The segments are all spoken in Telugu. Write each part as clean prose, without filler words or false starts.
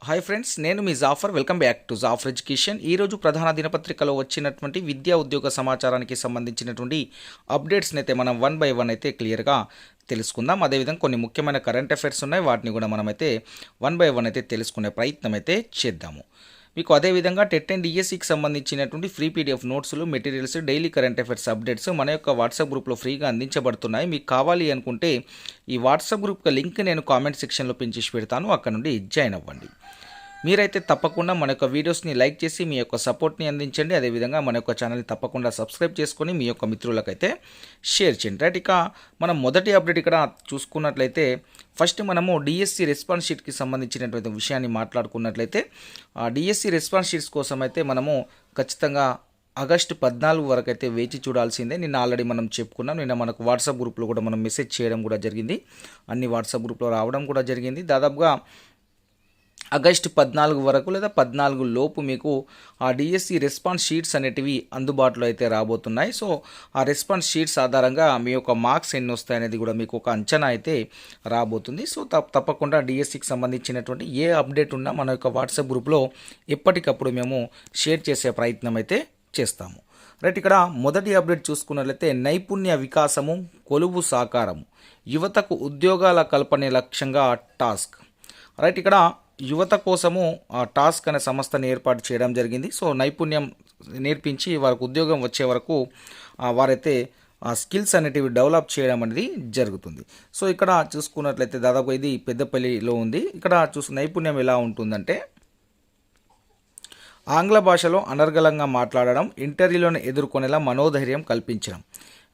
హాయ్ ఫ్రెండ్స్, నేను మీ Jafar. Welcome back to Jafar education. ఈరోజు ప్రధాన దినపత్రికలో వచ్చినటువంటి విద్యా ఉద్యోగ సమాచారానికి సంబంధించినటువంటి అప్డేట్స్ని అయితే మనం వన్ బై వన్ అయితే క్లియర్గా తెలుసుకుందాం. అదేవిధంగా కొన్ని ముఖ్యమైన కరెంట్ అఫైర్స్ ఉన్నాయి, వాటిని కూడా మనమైతే వన్ బై వన్ అయితే తెలుసుకునే ప్రయత్నం అయితే చేద్దాము. మీకు అదేవిధంగా టెట్ అండ్ డిఎస్సికి సంబంధించినటువంటి ఫ్రీ పీడిఎఫ్ నోట్స్లు, materials, daily current affairs updates మన యొక్క వాట్సాప్ గ్రూప్లో ఫ్రీగా అందించబడుతున్నాయి. మీకు కావాలి అనుకుంటే ఈ వాట్సాప్ గ్రూప్ లింక్ నేను కామెంట్ సెక్షన్లో పెంచేసి పెడతాను, అక్కడ నుండి జాయిన్ అవ్వండి. మీరైతే తప్పకుండా మన యొక్క వీడియోస్ని లైక్ చేసి మీ యొక్క సపోర్ట్ని అందించండి. అదేవిధంగా మన యొక్క ఛానల్ని తప్పకుండా సబ్స్క్రైబ్ చేసుకొని మీ యొక్క మిత్రులకైతే షేర్ చేయండి. రైట్, ఇక మనం మొదటి అప్డేట్ ఇక్కడ చూసుకున్నట్లయితే ఫస్ట్ మనము డిఎస్సి రెస్పాన్స్ షీట్కి సంబంధించినటువంటి విషయాన్ని మాట్లాడుకున్నట్లయితే డిఎస్సి రెస్పాన్స్ షీట్స్ కోసం అయితే మనము ఖచ్చితంగా ఆగస్టు 14 వరకు అయితే వేచి చూడాల్సిందే. నిన్న ఆల్రెడీ మనం చెప్పుకున్నాం. నిన్న మనకు వాట్సాప్ గ్రూప్లో కూడా మనం మెసేజ్ చేయడం కూడా జరిగింది, అన్ని వాట్సాప్ గ్రూప్లో రావడం కూడా జరిగింది. దాదాపుగా ఆగస్టు 14 వరకు లేదా 14 లోపు మీకు ఆ డిఎస్సి రెస్పాన్స్ షీట్స్ అనేటివి అందుబాటులో అయితే రాబోతున్నాయి. సో ఆ రెస్పాన్స్ షీట్స్ ఆధారంగా మీ యొక్క మార్క్స్ ఎన్ని వస్తాయనేది కూడా మీకు ఒక అంచనా అయితే రాబోతుంది. సో తప్పకుండా డిఎస్సికి సంబంధించినటువంటి ఏ అప్డేట్ ఉన్నా మన యొక్క వాట్సాప్ గ్రూప్లో ఎప్పటికప్పుడు మేము షేర్ చేసే ప్రయత్నం అయితే చేస్తాము. రైట్, ఇక్కడ మొదటి అప్డేట్ చూసుకున్నట్లయితే నైపుణ్య వికాసము, కొలువు సాకారము, యువతకు ఉద్యోగాల కల్పనే లక్ష్యంగా టాస్క్. రైట్, ఇక్కడ యువత కోసము టాస్క్ అనే సంస్థని ఏర్పాటు చేయడం జరిగింది. సో నైపుణ్యం నేర్పించి వారికి ఉద్యోగం వచ్చే వరకు వారైతే స్కిల్స్ అనేటివి డెవలప్ చేయడం అనేది జరుగుతుంది. సో ఇక్కడ చూసుకున్నట్లయితే దాదాపు ఇది పెద్దపల్లిలో ఉంది. ఇక్కడ నైపుణ్యం ఎలా ఉంటుందంటే ఆంగ్ల భాషలో అనర్గళంగా మాట్లాడడం, ఇంటర్వ్యూలను ఎదుర్కొనేలా మనోధైర్యం కల్పించడం,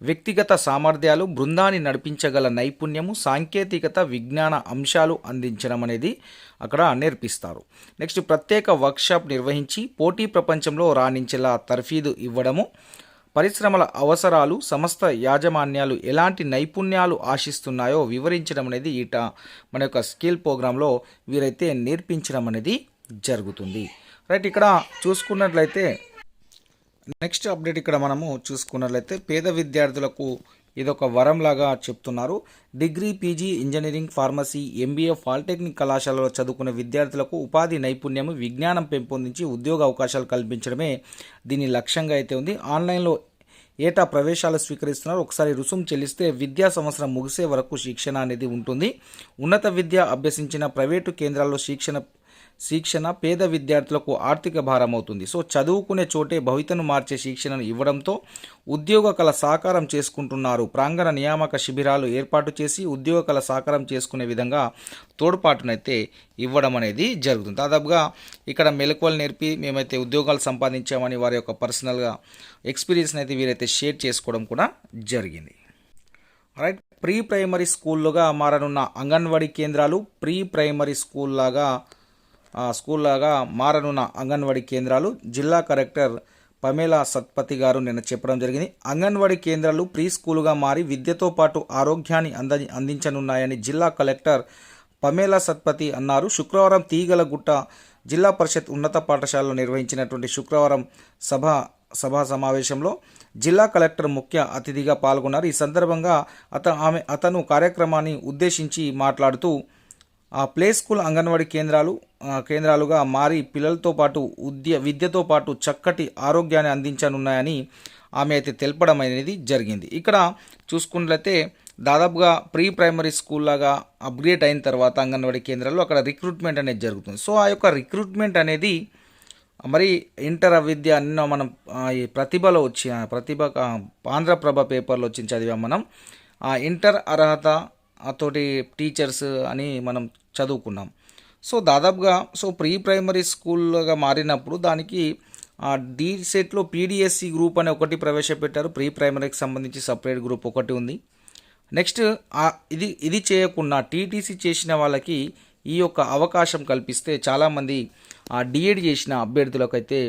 వ్యక్తిగత సామర్థ్యాలు, బృందాన్ని నడిపించగల నైపుణ్యము, సాంకేతికత, విజ్ఞాన అంశాలు అందించడం అనేది అక్కడ నేర్పిస్తారు. నెక్స్ట్ ప్రత్యేక వర్క్షాప్ నిర్వహించి పోటీ ప్రపంచంలో రాణించేలా తర్ఫీదు ఇవ్వడము, పరిశ్రమల అవసరాలు, సంస్థ యాజమాన్యాలు ఎలాంటి నైపుణ్యాలు ఆశిస్తున్నాయో వివరించడం అనేది మన యొక్క స్కిల్ ప్రోగ్రాంలో వీరైతే నేర్పించడం అనేది జరుగుతుంది. రైట్, ఇక్కడ చూసుకున్నట్లయితే నెక్స్ట్ అప్డేట్ ఇక్కడ మనము చూసుకున్నట్లయితే పేద విద్యార్థులకు ఇదొక వరంలాగా చెప్తున్నారు. Degree, PG, engineering, pharmacy, MBA, polytechnic కళాశాలలో చదువుకునే విద్యార్థులకు ఉపాధి నైపుణ్యం, విజ్ఞానం పెంపొందించి ఉద్యోగ అవకాశాలు కల్పించడమే దీని లక్ష్యంగా అయితే ఉంది. ఆన్లైన్లో ఏటా ప్రవేశాలు స్వీకరిస్తున్నారు. ఒకసారి రుసుము చెల్లిస్తే విద్యా సంవత్సరం ముగిసే వరకు శిక్షణ అనేది ఉంటుంది. ఉన్నత విద్య అభ్యసించిన ప్రైవేటు కేంద్రాల్లో శిక్షణ పేద విద్యార్థులకు ఆర్థిక భారం అవుతుంది. సో చదువుకునే చోటే భవితను మార్చే శిక్షణను ఇవ్వడంతో ఉద్యోగ కళ సాకారం చేసుకుంటున్నారు. ప్రాంగణ నియామక శిబిరాలు ఏర్పాటు చేసి ఉద్యోగ కళ సాకారం చేసుకునే విధంగా తోడ్పాటునైతే ఇవ్వడం అనేది జరుగుతుంది. దాదాపుగా ఇక్కడ మెలకువలు నేర్పి మేమైతే ఉద్యోగాలు సంపాదించామని వారి యొక్క పర్సనల్గా ఎక్స్పీరియన్స్ అయితే వీరైతే షేర్ చేసుకోవడం కూడా జరిగింది. రైట్, ప్రీ ప్రైమరీ స్కూల్లుగా మారనున్న అంగన్వాడీ కేంద్రాలు, ప్రీ ప్రైమరీ స్కూల్లాగా మారనున్న అంగన్వాడీ కేంద్రాలు జిల్లా కలెక్టర్ పమేలా సత్పతి గారు నిన్న చెప్పడం జరిగింది. అంగన్వాడీ కేంద్రాలు ప్రీ స్కూలుగా మారి విద్యతో పాటు ఆరోగ్యాన్ని అందించనున్నాయని జిల్లా కలెక్టర్ పమేలా సత్పతి అన్నారు. శుక్రవారం తీగలగుట్ట జిల్లా పరిషత్ ఉన్నత పాఠశాలలో నిర్వహించినటువంటి శుక్రవారం సభా సమావేశంలో జిల్లా కలెక్టర్ ముఖ్య అతిథిగా పాల్గొన్నారు. ఈ సందర్భంగా అతను కార్యక్రమాన్ని ఉద్దేశించి మాట్లాడుతూ ప్లే స్కూల్ అంగన్వాడీ కేంద్రాలుగా మారి పిల్లలతో పాటు విద్యతో పాటు చక్కటి ఆరోగ్యాన్ని అందించనున్నాయని ఆమె అయితే తెలపడం అనేది జరిగింది. ఇక్కడ చూసుకున్నట్లయితే దాదాపుగా ప్రీ ప్రైమరీ స్కూల్ లాగా అప్గ్రేడ్ అయిన తర్వాత అంగన్వాడీ కేంద్రాల్లో అక్కడ రిక్రూట్మెంట్ అనేది జరుగుతుంది. సో ఆ యొక్క రిక్రూట్మెంట్ అనేది మరి ఇంటర్ విద్య అన్న మనం ఈ ప్రతిభలో ఆంధ్రప్రభ పేపర్లో వచ్చింది చదివాం మనం. ఇంటర్ అర్హత తోటి టీచర్స్ అని మనం చదువుకున్నాం. సో దాదాపుగా ప్రీ ప్రైమరీ స్కూల్గా మారినప్పుడు దానికి డీసెట్లో పీడిఎస్సి గ్రూప్ అని ఒకటి ప్రవేశపెట్టారు. ప్రీ ప్రైమరీకి సంబంధించి సపరేట్ గ్రూప్ ఒకటి ఉంది. నెక్స్ట్ ఇది చేయకుండా టీటీసీ చేసిన వాళ్ళకి ఈ యొక్క అవకాశం కల్పిస్తే చాలామంది డిఎడ్ చేసిన అభ్యర్థులకు అయితే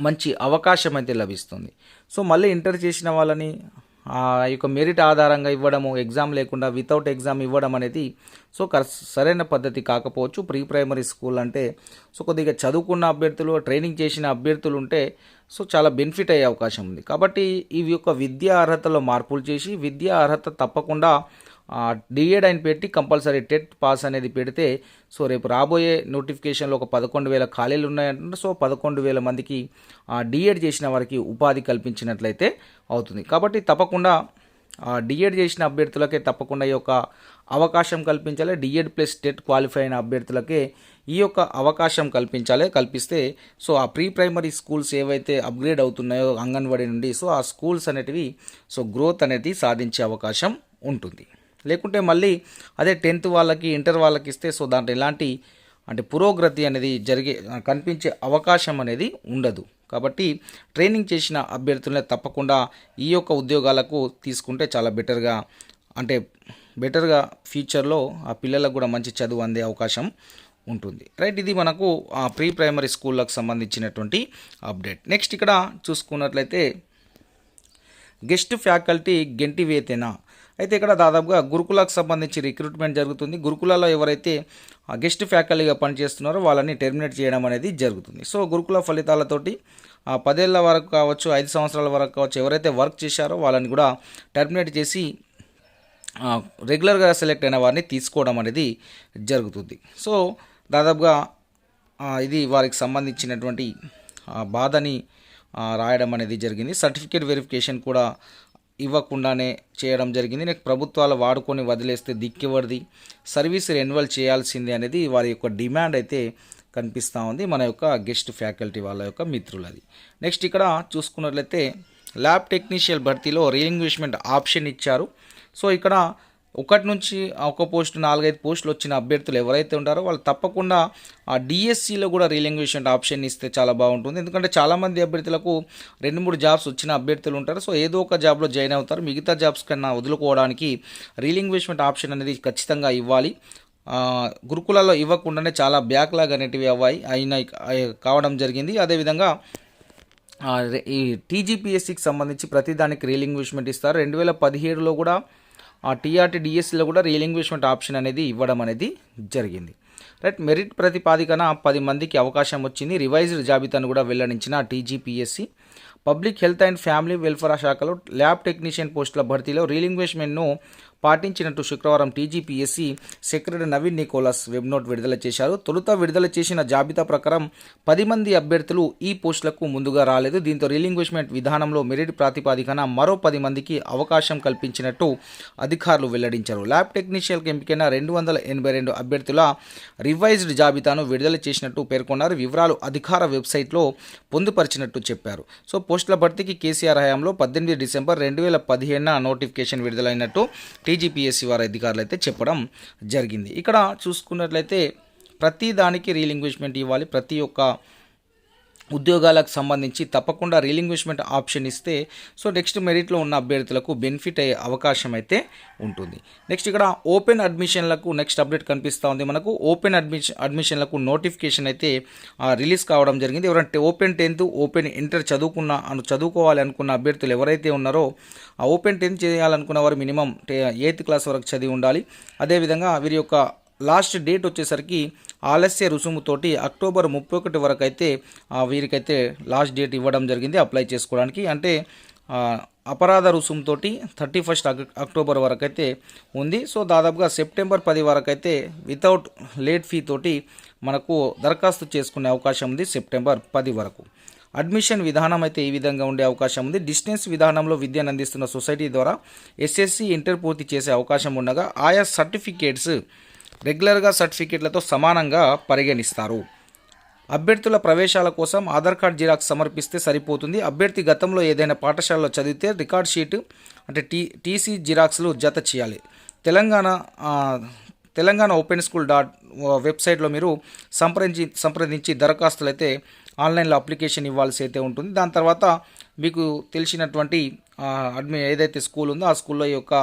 మంచి అవకాశం అయితే లభిస్తుంది. సో మళ్ళీ ఇంటర్ చేసిన వాళ్ళని ఆ యొక్క మెరిట్ ఆధారంగా ఇవ్వడము, ఎగ్జామ్ లేకుండా వితౌట్ ఎగ్జామ్ ఇవ్వడం అనేది సరైన పద్ధతి కాకపోవచ్చు. ప్రీ ప్రైమరీ స్కూల్ అంటే కొద్దిగా చదువుకున్న అభ్యర్థులు, ట్రైనింగ్ చేసిన అభ్యర్థులు ఉంటే చాలా బెనిఫిట్ అయ్యే అవకాశం ఉంది. కాబట్టి ఈ యొక్క విద్యా అర్హతలో మార్పులు చేసి విద్యా అర్హత తప్పకుండా డిఎడ్ అని పెట్టి కంపల్సరీ టెట్ పాస్ అనేది పెడితే సో రేపు రాబోయే నోటిఫికేషన్లో ఒక 11,000 ఖాళీలు ఉన్నాయంటే సో 11,000 మందికి డిఎడ్ చేసిన వారికి ఉపాధి కల్పించినట్లయితే అవుతుంది. కాబట్టి తప్పకుండా డిఎడ్ చేసిన అభ్యర్థులకే తప్పకుండా ఈ యొక్క అవకాశం కల్పించాలి. డిఎడ్ ప్లస్ టెట్ క్వాలిఫై అయిన అభ్యర్థులకే ఈ యొక్క అవకాశం కల్పిస్తే సో ఆ ప్రీ ప్రైమరీ స్కూల్స్ ఏవైతే అప్గ్రేడ్ అవుతున్నాయో అంగన్వాడీ నుండి సో ఆ స్కూల్స్ అనేటివి సో గ్రోత్ అనేది సాధించే అవకాశం ఉంటుంది. లేకుంటే మళ్ళీ అదే 10th వాళ్ళకి ఇంటర్ వాళ్ళకి ఇస్తే సో దాంట్లో ఎలాంటి పురోగతి అనేది కనిపించే అవకాశం అనేది ఉండదు. కాబట్టి ట్రైనింగ్ చేసిన అభ్యర్థులనే తప్పకుండా ఈ యొక్క ఉద్యోగాలకు తీసుకుంటే చాలా బెటర్గా ఫ్యూచర్లో ఆ పిల్లలకు కూడా మంచి చదువు అందే అవకాశం ఉంటుంది. రైట్, ఇది మనకు ప్రీ ప్రైమరీ స్కూళ్ళకు సంబంధించినటువంటి అప్డేట్. నెక్స్ట్ ఇక్కడ చూసుకున్నట్లయితే గెస్ట్ ఫ్యాకల్టీ గెంటివేతేనా అయితే ఇక్కడ దాదాపుగా గురుకులకు సంబంధించి రిక్రూట్మెంట్ జరుగుతుంది. గురుకులలో ఎవరైతే గెస్ట్ ఫ్యాకల్టీగా పనిచేస్తున్నారో వాళ్ళని టెర్మినేట్ చేయడం అనేది జరుగుతుంది. సో గురుకుల ఫలితాలతోటి 10 ఏళ్ల వరకు కావచ్చు, 5 సంవత్సరాల వరకు కావచ్చు, ఎవరైతే వర్క్ చేశారో వాళ్ళని కూడా టెర్మినేట్ చేసి రెగ్యులర్గా సెలెక్ట్ అయిన వారిని తీసుకోవడం అనేది జరుగుతుంది. సో దాదాపుగా ఇది వారికి సంబంధించినటువంటి బాధని రాయడం అనేది జరిగింది. సర్టిఫికేట్ వెరిఫికేషన్ కూడా ఇవ్వకుండానే చేయడం జరిగింది. నెక్స్ట్ ప్రభుత్వాలు వాడుకొని వదిలేస్తే దిక్కెవరిది, సర్వీస్ రెన్యువల్ చేయాల్సిందే అనేది వారి యొక్క డిమాండ్ అయితే కనిపిస్తూ ఉంది మన యొక్క గెస్ట్ ఫ్యాకల్టీ వాళ్ళ యొక్క మిత్రులది. నెక్స్ట్ ఇక్కడ చూసుకున్నట్లయితే ల్యాబ్ టెక్నీషియన్ భర్తీలో రీలింగ్విష్మెంట్ ఆప్షన్ ఇచ్చారు. సో ఇక్కడ 1 నుంచి 1 పోస్ట్ 4-5 పోస్టులు వచ్చిన అభ్యర్థులు ఎవరైతే ఉంటారో వాళ్ళు తప్పకుండా ఆ డిఎస్సిలో కూడా రీలింగ్విష్మెంట్ ఆప్షన్ ఇస్తే చాలా బాగుంటుంది. ఎందుకంటే చాలామంది అభ్యర్థులకు 2-3 జాబ్స్ వచ్చిన అభ్యర్థులు ఉంటారు. సో ఏదో ఒక జాబ్లో జాయిన్ అవుతారు. మిగతా జాబ్స్ కన్నా వదులుకోవడానికి రీలింగ్విష్మెంట్ ఆప్షన్ అనేది ఖచ్చితంగా ఇవ్వాలి. గురుకులాల్లో ఇవ్వకుండానే చాలా బ్యాక్లాగ్ అనేటివి కావడం జరిగింది. అదేవిధంగా ఈ టీజీపీఎస్సికి సంబంధించి ప్రతిదానికి రీలింగ్విష్మెంట్ ఇస్తారు. 2017లో కూడా టీఆర్టీ డిఎస్సిలో కూడా రీలింగ్విష్మెంట్ ఆప్షన్ అనేది ఇవ్వడం అనేది జరిగింది. రైట్, మెరిట్ ప్రతిపాదికన 10 మందికి అవకాశం వచ్చింది. రివైజ్డ్ జాబితాను కూడా వెల్లడించిన TGPSC public health and family welfare శాఖలో ల్యాబ్ టెక్నీషియన్ పోస్టుల భర్తీలో రీలింగ్విష్మెంట్ను పాటించినట్టు శుక్రవారం TGPSC secretary Naveen Nicholas web note విడుదల చేశారు. తొలుత విడుదల చేసిన జాబితా ప్రకారం 10 మంది అభ్యర్థులు ఈ పోస్టులకు ముందుగా రాలేదు. దీంతో రీలింగ్విష్మెంట్ విధానంలో మెరిట్ ప్రాతిపాదికన మరో 10 మందికి అవకాశం కల్పించినట్టు అధికారులు వెల్లడించారు. ల్యాబ్ టెక్నీషియన్కి ఎంపికైన 282 అభ్యర్థుల రివైజ్డ్ జాబితాను విడుదల చేసినట్టు పేర్కొన్నారు. వివరాలు అధికార వెబ్సైట్లో పొందుపరిచినట్టు చెప్పారు. సో పోస్టుల భర్తీకి కేసీఆర్ హయాంలో 18 డిసెంబర్ 2015 నోటిఫికేషన్ విడుదలైనట్టు టీజీపీఎస్సీ వారి అధికారులు అయితే చెప్పడం జరిగింది. ఇక్కడ చూసుకున్నట్లయితే ప్రతి దానికి రీలింగ్విష్మెంట్ ఇవ్వాలి. ప్రతి ఒక్క ఉద్యోగాలకు సంబంధించి తప్పకుండా రీలింగ్విష్మెంట్ ఆప్షన్ ఇస్తే సో నెక్స్ట్ మెరిట్లో ఉన్న అభ్యర్థులకు బెనిఫిట్ అయ్యే అవకాశం అయితే ఉంటుంది. నెక్స్ట్ ఇక్కడ ఓపెన్ అడ్మిషన్లకు నెక్స్ట్ అప్డేట్ కనిపిస్తూ ఉంది మనకు. ఓపెన్ అడ్మిషన్లకు నోటిఫికేషన్ అయితే రిలీజ్ కావడం జరిగింది. ఎవరంటే ఓపెన్ 10th ఓపెన్ ఇంటర్ చదువుకోవాలి అనుకున్న అభ్యర్థులు ఎవరైతే ఉన్నారో ఆ ఓపెన్ 10th చేయాలనుకున్న వారు మినిమం 8th క్లాస్ వరకు చదివి ఉండాలి. అదేవిధంగా వీరి యొక్క లాస్ట్ డేట్ వచ్చేసరికి ఆలస్య రుసుముతోటి అక్టోబర్ 31 వరకు అయితే వీరికైతే లాస్ట్ డేట్ ఇవ్వడం జరిగింది అప్లై చేసుకోవడానికి. అంటే అపరాధ రుసుముతోటి 31 అక్టోబర్ వరకు అయితే ఉంది. సో దాదాపుగా సెప్టెంబర్ 10 వరకు అయితే వితౌట్ లేట్ ఫీ తోటి మనకు దరఖాస్తు చేసుకునే అవకాశం ఉంది సెప్టెంబర్ 10 వరకు. అడ్మిషన్ విధానం అయితే ఈ విధంగా ఉండే అవకాశం ఉంది. డిస్టెన్స్ విధానంలో విద్యను అందిస్తున్న సొసైటీ ద్వారా ఎస్ఎస్సి ఇంటర్ పూర్తి చేసే అవకాశం ఉండగా ఆయా సర్టిఫికేట్స్ రెగ్యులర్గా సర్టిఫికేట్లతో సమానంగా పరిగణిస్తారు. అభ్యర్థుల ప్రవేశాల కోసం ఆధార్ కార్డ్ జిరాక్స్ సమర్పిస్తే సరిపోతుంది. అభ్యర్థి గతంలో ఏదైనా పాఠశాలలో చదివితే రికార్డ్ షీట్ అంటే టీసీ జిరాక్స్లు జత చేయాలి. తెలంగాణ ఓపెన్ స్కూల్ వెబ్సైట్లో మీరు సంప్రదించి దరఖాస్తులు అయితే ఆన్లైన్లో అప్లికేషన్ ఇవ్వాల్సి అయితే ఉంటుంది. దాని తర్వాత మీకు తెలిసినటువంటి ఏదైతే స్కూల్ ఉందో ఆ స్కూల్లో యొక్క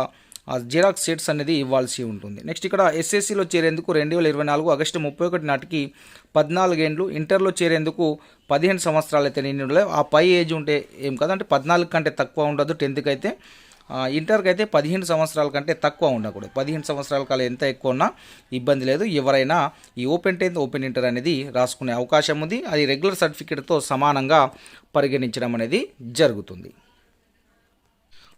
జిరాక్స్ సెట్స్ అనేది ఇవ్వాల్సి ఉంటుంది. నెక్స్ట్ ఇక్కడ ఎస్ఎస్సిలో చేరేందుకు 2024 ఆగస్టు 31 నాటికి 14 ఏండ్లు, ఇంటర్లో చేరేందుకు 15 సంవత్సరాలు అయితే నిండి ఉండలేదు. ఆ పై ఏజ్ ఉంటే ఏం కాదు, అంటే 14 కంటే తక్కువ ఉండదు 10th అయితే. ఇంటర్కి అయితే 15 సంవత్సరాల కంటే తక్కువ ఉండకూడదు. 15 సంవత్సరాల కాలం ఎంత ఎక్కువ ఉన్నా ఇబ్బంది లేదు. ఎవరైనా ఈ ఓపెన్ 10th ఓపెన్ ఇంటర్ అనేది రాసుకునే అవకాశం ఉంది. అది రెగ్యులర్ సర్టిఫికేట్తో సమానంగా పరిగణించడం అనేది జరుగుతుంది.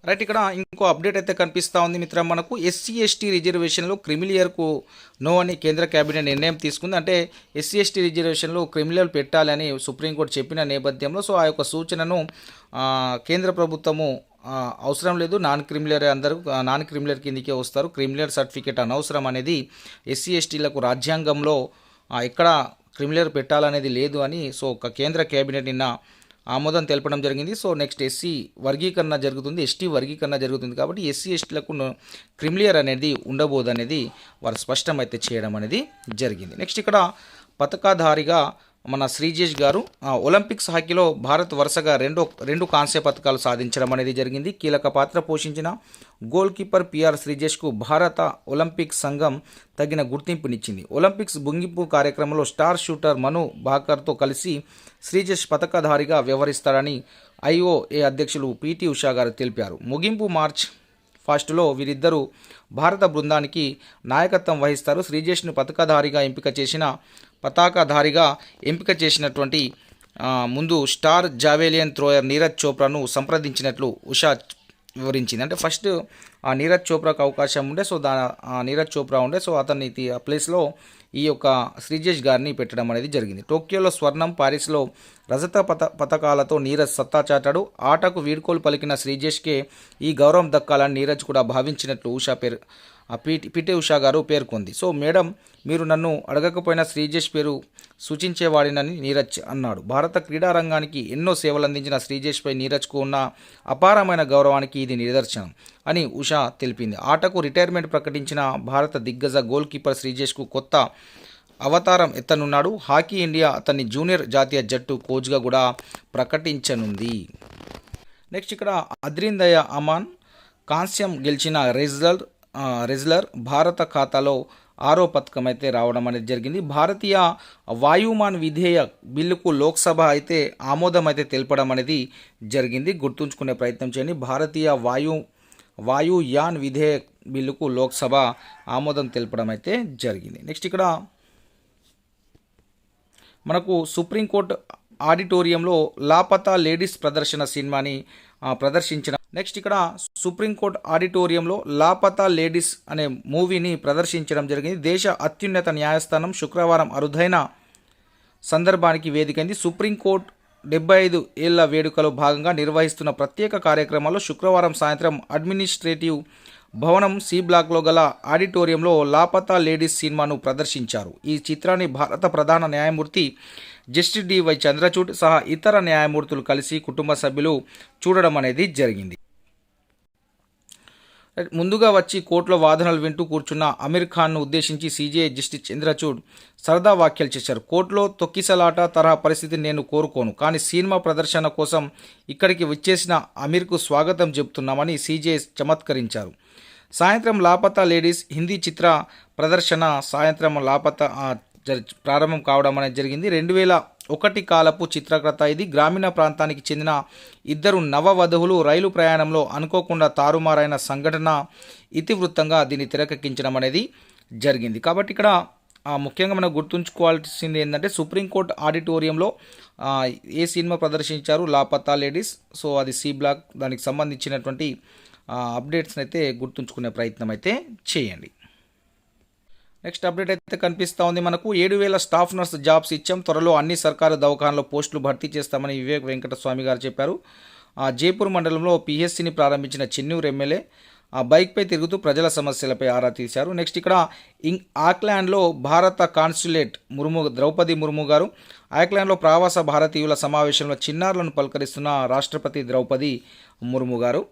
రైట్, ఇక్కడ ఇంకో అప్డేట్ అయితే కనిపిస్తూ ఉంది మిత్రం. మనకు ఎస్సీ ఎస్టీ రిజర్వేషన్లో క్రిమిలియర్కు నో అని కేంద్ర కేబినెట్ నిర్ణయం తీసుకుంది. అంటే ఎస్సీ ఎస్టీ రిజర్వేషన్లో క్రిమిలియర్ పెట్టాలని సుప్రీంకోర్టు చెప్పిన నేపథ్యంలో సో ఆ యొక్క సూచనను కేంద్ర ప్రభుత్వము అవసరం లేదు, నాన్ క్రిమిలియర్ అందరూ నాన్ క్రిమిలియర్ కిందికే వస్తారు, క్రిమిలియర్ సర్టిఫికేట్ అనవసరం అనేది ఎస్సీ ఎస్టీలకు రాజ్యాంగంలో ఎక్కడ క్రిమిలియర్ పెట్టాలనేది లేదు అని సో ఒక కేంద్ర కేబినెట్ నిన్న ఆమోదం తెలపడం జరిగింది. సో నెక్స్ట్ ఎస్సీ వర్గీకరణ జరుగుతుంది, ఎస్టీ వర్గీకరణ జరుగుతుంది, కాబట్టి ఎస్సీ ఎస్టీలకు క్రిమిలియర్ అనేది ఉండబోదు అనేది వారు స్పష్టమైతే చేయడం అనేది జరిగింది. నెక్స్ట్ ఇక్కడ పథకాధారిగా మన శ్రీజేష్ గారు ఒలింపిక్స్ హాకీలో భారత్ వరుసగా రెండు కాంస్య పథకాలు సాధించడం అనేది జరిగింది. కీలక పాత్ర పోషించిన గోల్ కీపర్ పిఆర్ శ్రీజేష్కు భారత ఒలింపిక్ సంఘం తగిన గుర్తింపునిచ్చింది. ఒలింపిక్స్ ముగింపు కార్యక్రమంలో స్టార్ షూటర్ మను భాకర్తో కలిసి శ్రీజేష్ పథకధారిగా వ్యవహరిస్తారని ఐఓఏ అధ్యక్షులు పిటి ఉషా గారు తెలిపారు. ముగింపు మార్చ్ ఫస్ట్లో వీరిద్దరూ భారత బృందానికి నాయకత్వం వహిస్తారు. శ్రీజేష్ను పతాకధారిగా ఎంపిక చేసినటువంటి ముందు స్టార్ జావెలియన్ థ్రోయర్ నీరజ్ చోప్రాను సంప్రదించినట్లు ఉషా వివరించింది. అంటే ఫస్ట్ ఆ నీరజ్ చోప్రాకు అవకాశం ఉండే, సో నీరజ్ చోప్రా ఉండే, సో అతన్ని ఆ ప్లేస్లో ఈ యొక్క శ్రీజేష్ గారిని పెట్టడం అనేది జరిగింది. టోక్యోలో స్వర్ణం, పారిస్లో రజత పథకాలతో నీరజ్ సత్తా చాటాడు. ఆటకు వీడ్కోలు పలికిన శ్రీజేష్కే ఈ గౌరవం దక్కాలని నీరజ్ కూడా భావించినట్లు పిటి ఉషా గారు పేర్కొంది. సో మేడం, మీరు నన్ను అడగకపోయినా శ్రీజేష్ పేరు సూచించేవాడినని నీరజ్ అన్నాడు. భారత క్రీడారంగానికి ఎన్నో సేవలు అందించిన శ్రీజేష్పై నీరజ్కు ఉన్న అపారమైన గౌరవానికి ఇది నిదర్శనం అని ఉషా తెలిపింది. ఆటకు రిటైర్మెంట్ ప్రకటించిన భారత దిగ్గజ గోల్ కీపర్ శ్రీజేష్కు కొత్త అవతారం ఎత్తనున్నాడు. హాకీ ఇండియా అతన్ని జూనియర్ జాతీయ జట్టు కోచ్గా కూడా ప్రకటించనుంది. నెక్స్ట్ ఇక్కడ అద్రిన్ అమాన్ కాంస్యం గెలిచిన రెజ్లర్ భారత ఖాతాలో 6వ పథకం అయితే రావడం అనేది జరిగింది. భారతీయ వాయుమాన్ విధేయక్ బిల్లుకు లోక్సభ అయితే ఆమోదం అయితే తెలపడం అనేది జరిగింది. గుర్తుంచుకునే ప్రయత్నం చేయండి. భారతీయ వాయుయాన్ విధేయక్ బిల్లుకు లోక్సభ ఆమోదం తెలపడం అయితే జరిగింది. నెక్స్ట్ ఇక్కడ మనకు సుప్రీంకోర్టు ఆడిటోరియంలో లాపతా లేడీస్ ప్రదర్శన సినిమాని ప్రదర్శించిన. నెక్స్ట్ ఇక్కడ సుప్రీంకోర్టు ఆడిటోరియంలో లాపతా లేడీస్ అనే మూవీని ప్రదర్శించడం జరిగింది. దేశ అత్యున్నత న్యాయస్థానం శుక్రవారం అరుదైన సందర్భానికి వేదికైంది. సుప్రీంకోర్టు 75 ఏళ్ల వేడుకలో భాగంగా నిర్వహిస్తున్న ప్రత్యేక కార్యక్రమాల్లో శుక్రవారం సాయంత్రం అడ్మినిస్ట్రేటివ్ భవనం సి బ్లాక్లో గల ఆడిటోరియంలో లాపతా లేడీస్ సినిమాను ప్రదర్శించారు. ఈ చిత్రాన్ని భారత ప్రధాన న్యాయమూర్తి జస్టిస్ డివై చంద్రచూడ్ సహా ఇతర న్యాయమూర్తులు కలిసి కుటుంబ సభ్యులు చూడడం అనేది జరిగింది. ముందుగా వచ్చి కోర్టులో వాదనలు వింటూ కూర్చున్న అమీర్ ఖాన్ను ఉద్దేశించి సీజీఐ జస్టిస్ చంద్రచూడ్ సరదా వ్యాఖ్యలు చేశారు. కోర్టులో తొక్కిసలాట తరహా పరిస్థితిని నేను కోరుకోను, కానీ సినిమా ప్రదర్శన కోసం ఇక్కడికి వచ్చేసిన అమీర్కు స్వాగతం చెబుతున్నామని సీజీఐ చమత్కరించారు. సాయంత్రం లాపతా లేడీస్ హిందీ చిత్ర ప్రదర్శన సాయంత్రం ప్రారంభం కావడం అనేది జరిగింది. 2001 కాలపు చిత్రకథ ఇది. గ్రామీణ ప్రాంతానికి చెందిన ఇద్దరు నవవధువులు రైలు ప్రయాణంలో అనుకోకుండా తారుమారైన సంఘటన ఇతివృత్తంగా దీన్ని తెరకెక్కించడం అనేది జరిగింది. కాబట్టి ఇక్కడ ముఖ్యంగా మనం గుర్తుంచుకోవాల్సింది ఏంటంటే సుప్రీంకోర్టు ఆడిటోరియంలో ఏ సినిమా ప్రదర్శించారు, లాపతా లేడీస్. సో అది సి బ్లాక్, దానికి సంబంధించినటువంటి అప్డేట్స్ని అయితే గుర్తుంచుకునే ప్రయత్నం అయితే చేయండి. నెక్స్ట్ అప్డేట్ అయితే కనిపిస్తూ ఉంది మనకు. 7,000 స్టాఫ్ నర్స్ జాబ్స్ ఇచ్చాం, త్వరలో అన్ని సర్కారు దవాఖానలో పోస్టులు భర్తీ చేస్తామని వివేక్ వెంకటస్వామి గారు చెప్పారు. జైపూర్ మండలంలో పిహెచ్సిని ప్రారంభించిన చెన్నూరు ఎమ్మెల్యే బైక్పై తిరుగుతూ ప్రజల సమస్యలపై ఆరా తీశారు. నెక్స్ట్ ఇక్కడ ఆక్లాండ్లో భారత కాన్సులేట్ ద్రౌపది ముర్ము గారు ఆక్లాండ్లో ప్రవాస భారతీయుల సమావేశంలో చిన్నారులను పలకరిస్తున్న రాష్ట్రపతి ద్రౌపది ముర్ము గారు.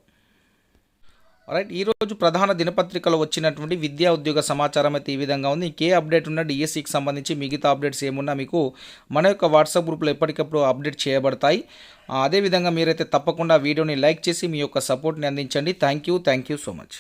రైట్, ఈరోజు ప్రధాన దినపత్రికలో వచ్చినటువంటి విద్యా ఉద్యోగ సమాచారం అయితే ఈ విధంగా ఉంది. ఇంకే అప్డేట్ ఉన్న డిఎస్సికి సంబంధించి మిగతా అప్డేట్స్ ఏమున్నా మీకు మన యొక్క వాట్సాప్ గ్రూప్లో ఎప్పటికప్పుడు అప్డేట్ చేయబడతాయి. అదేవిధంగా మీరైతే తప్పకుండా వీడియోని లైక్ చేసి మీ యొక్క సపోర్ట్ని అందించండి. Thank you so much.